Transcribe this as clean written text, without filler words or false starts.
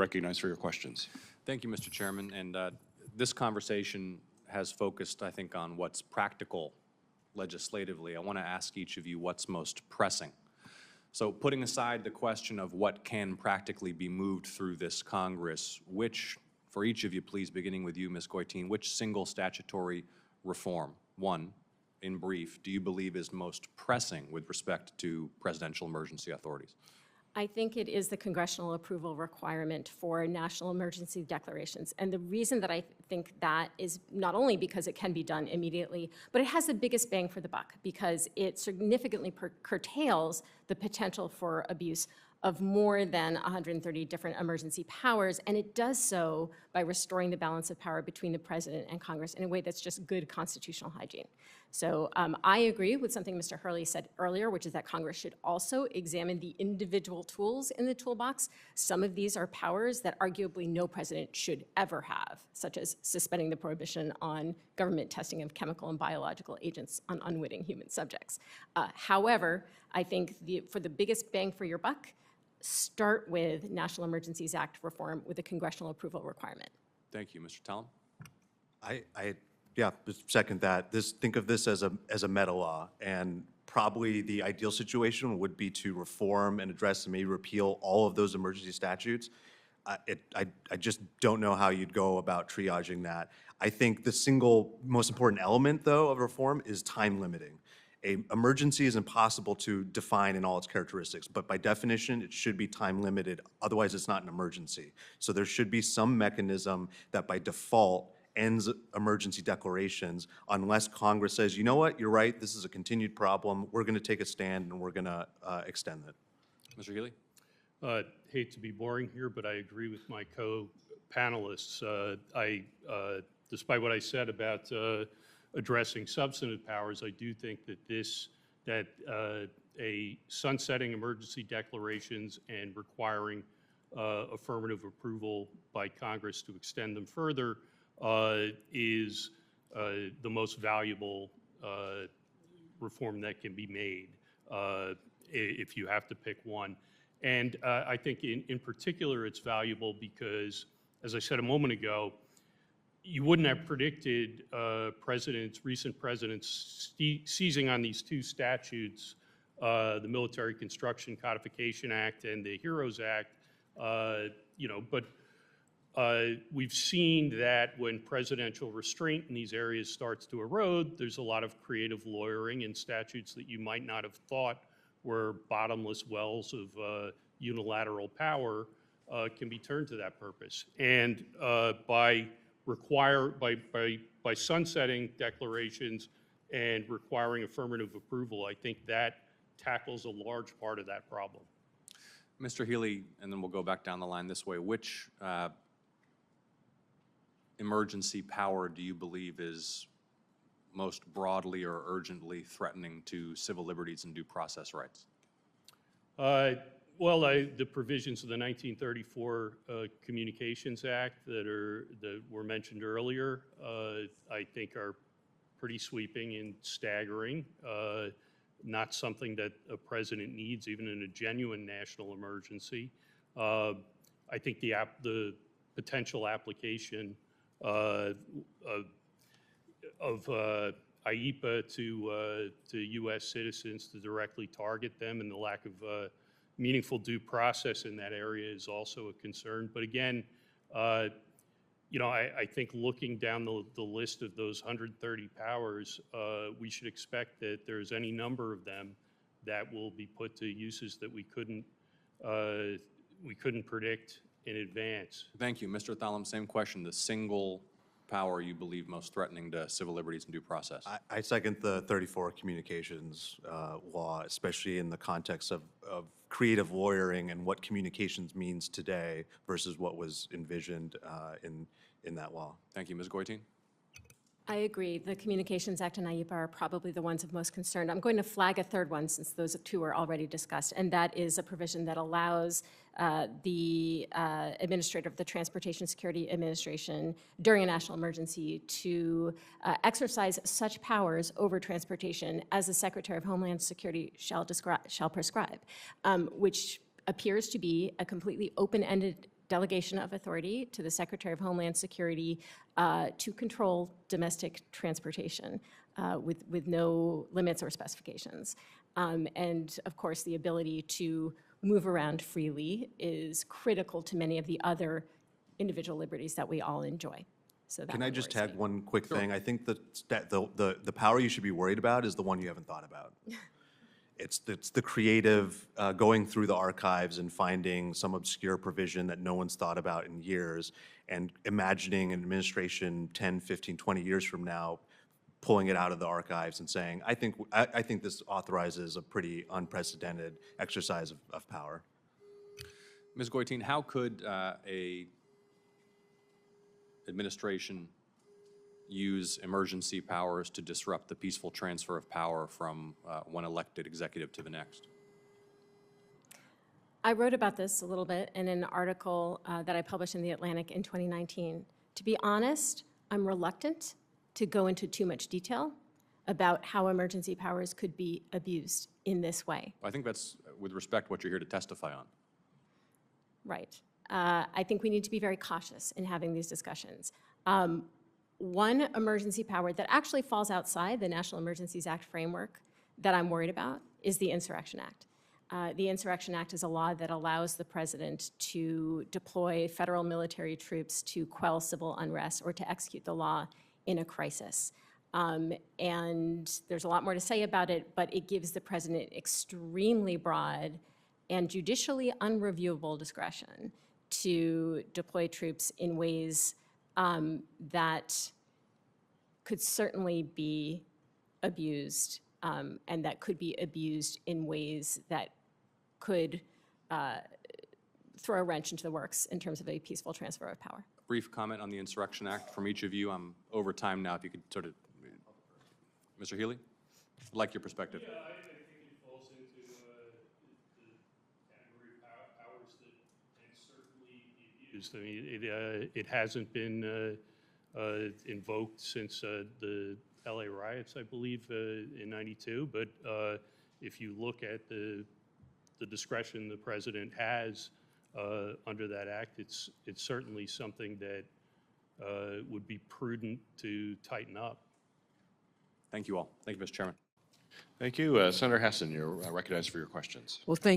recognized for your questions. Thank you, Mr. Chairman. And this conversation has focused, I think, on what's practical legislatively. I want to ask each of you what's most pressing. So putting aside the question of what can practically be moved through this Congress, which, for each of you, please, beginning with you, Ms. Goitein, which single statutory reform, one, in brief, do you believe is most pressing with respect to presidential emergency authorities? I think it is the congressional approval requirement for national emergency declarations. And the reason that I think that is not only because it can be done immediately, but it has the biggest bang for the buck because it significantly curtails the potential for abuse of more than 130 different emergency powers, and it does so by restoring the balance of power between the president and Congress in a way that's just good constitutional hygiene. So I agree with something Mr. Hurley said earlier, which is that Congress should also examine the individual tools in the toolbox. Some of these are powers that arguably no president should ever have, such as suspending the prohibition on government testing of chemical and biological agents on unwitting human subjects. However, I think for the biggest bang for your buck, start with National Emergencies Act reform with a congressional approval requirement. Thank you. Mr. Tallum? Yeah, second that. Think of this as a meta law, and probably the ideal situation would be to reform and address and maybe repeal all of those emergency statutes. I just don't know how you'd go about triaging that. I think the single most important element, though, of reform is time limiting. An emergency is impossible to define in all its characteristics, but by definition, it should be time limited. Otherwise, it's not an emergency. So there should be some mechanism that by default ends emergency declarations unless Congress says, you know what, you're right, this is a continued problem, we're going to take a stand and we're going to extend it. Mr. Healy? Hate to be boring here, but I agree with my co-panelists. Despite what I said about addressing substantive powers, I do think that a sunsetting emergency declarations and requiring affirmative approval by Congress to extend them further is the most valuable reform that can be made if you have to pick one. And I think in particular it's valuable because, as I said a moment ago, you wouldn't have predicted recent presidents seizing on these two statutes, the Military Construction Codification Act and the HEROES Act, but we've seen that when presidential restraint in these areas starts to erode, there's a lot of creative lawyering in statutes that you might not have thought were bottomless wells of unilateral power can be turned to that purpose. And by sunsetting declarations and requiring affirmative approval, I think that tackles a large part of that problem. Mr. Healy, and then we'll go back down the line this way. Which emergency power do you believe is most broadly or urgently threatening to civil liberties and due process rights? Well, the provisions of the 1934 Communications Act that were mentioned earlier, I think are pretty sweeping and staggering. Not something that a president needs, even in a genuine national emergency. I think the potential application of IEPA to U.S. citizens to directly target them and the lack of meaningful due process in that area is also a concern. But again, I think looking down the list of those 130 powers, we should expect that there's any number of them that will be put to uses that we couldn't predict in advance. Thank you. Mr. Thallam, same question. The single power you believe most threatening to civil liberties and due process? I second the 34 Communications law, especially in the context of creative lawyering and what communications means today versus what was envisioned in that law. Thank you. Ms. Goitein? I agree. The Communications Act and IEPA are probably the ones of most concern. I'm going to flag a third one since those two were already discussed, and that is a provision that allows the administrator of the Transportation Security Administration during a national emergency to exercise such powers over transportation as the Secretary of Homeland Security shall prescribe, which appears to be a completely open-ended delegation of authority to the Secretary of Homeland Security to control domestic transportation with no limits or specifications. And of course, the ability to move around freely is critical to many of the other individual liberties that we all enjoy. So that Can I one just worries tag me. one quick thing? I think the power you should be worried about is the one you haven't thought about. It's the creative, going through the archives and finding some obscure provision that no one's thought about in years, and imagining an administration 10, 15, 20 years from now pulling it out of the archives and saying, I think this authorizes a pretty unprecedented exercise of power. Ms. Goitein, how could a administration use emergency powers to disrupt the peaceful transfer of power from one elected executive to the next? I wrote about this a little bit in an article that I published in The Atlantic in 2019. To be honest, I'm reluctant to go into too much detail about how emergency powers could be abused in this way. I think that's, with respect, what you're here to testify on. Right. I think we need to be very cautious in having these discussions. One emergency power that actually falls outside the National Emergencies Act framework that I'm worried about is the Insurrection Act. The Insurrection Act is a law that allows the president to deploy federal military troops to quell civil unrest or to execute the law in a crisis. And there's a lot more to say about it, but it gives the president extremely broad and judicially unreviewable discretion to deploy troops in ways that could certainly be abused, and that could be abused in ways that could throw a wrench into the works in terms of a peaceful transfer of power. Brief comment on the Insurrection Act from each of you. I'm over time now. If you could sort of, Mr. Healy, I'd like your perspective. Yeah, I think it falls into the category of powers that can certainly be abused. I mean, it hasn't been invoked since the LA riots, I believe, in '92. But if you look at the discretion the president has under that act, it's certainly something that would be prudent to tighten up. Thank you all. Thank you, Mr. Chairman. Thank you. Senator Hessen, you're recognized for your questions. Well, thank